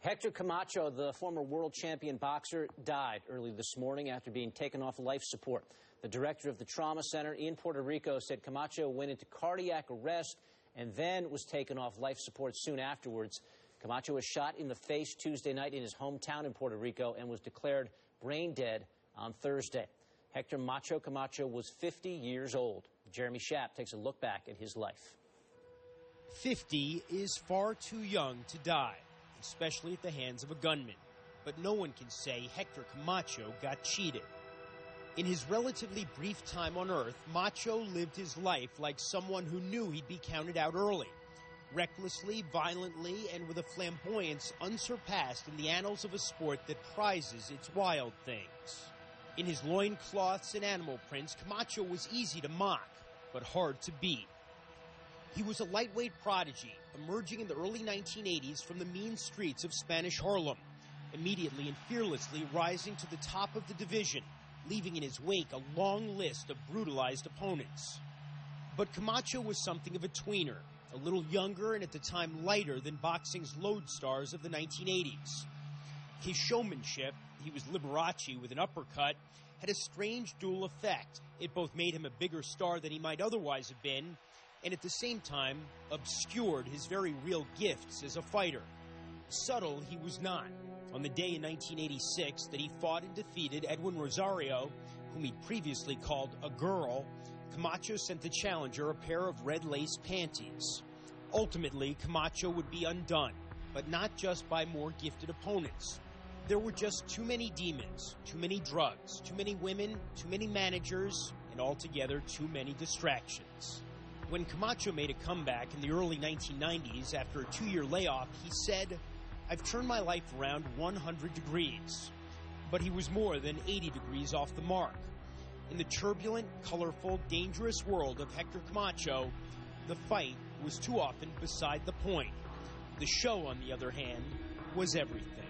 Hector Camacho, the former world champion boxer, died early this morning after being taken off life support. The director of the trauma center in Puerto Rico said Camacho went into cardiac arrest and then was taken off life support soon afterwards. Camacho was shot in the face Tuesday night in his hometown in Puerto Rico and was declared brain dead on Thursday. Hector Macho Camacho was 50 years old. Jeremy Schaap takes a look back at his life. 50 is far too young to die, especially at the hands of a gunman. But no one can say Hector Camacho got cheated. In his relatively brief time on Earth, Macho lived his life like someone who knew he'd be counted out early. Recklessly, violently, and with a flamboyance unsurpassed in the annals of a sport that prizes its wild things. In his loincloths and animal prints, Camacho was easy to mock, but hard to beat. He was a lightweight prodigy, emerging in the early 1980s from the mean streets of Spanish Harlem, immediately and fearlessly rising to the top of the division, leaving in his wake a long list of brutalized opponents. But Camacho was something of a tweener, a little younger and at the time lighter than boxing's lodestars of the 1980s. His showmanship, he was Liberace with an uppercut, had a strange dual effect. It both made him a bigger star than he might otherwise have been, and at the same time obscured his very real gifts as a fighter. Subtle he was not. On the day in 1986 that he fought and defeated Edwin Rosario, whom he'd previously called a girl, Camacho sent the challenger a pair of red lace panties. Ultimately, Camacho would be undone, but not just by more gifted opponents. There were just too many demons, too many drugs, too many women, too many managers, and altogether too many distractions. When Camacho made a comeback in the early 1990s after a 2-year layoff, he said, "I've turned my life around 100 degrees. But he was more than 80 degrees off the mark. In the turbulent, colorful, dangerous world of Hector Camacho, the fight was too often beside the point. The show, on the other hand, was everything.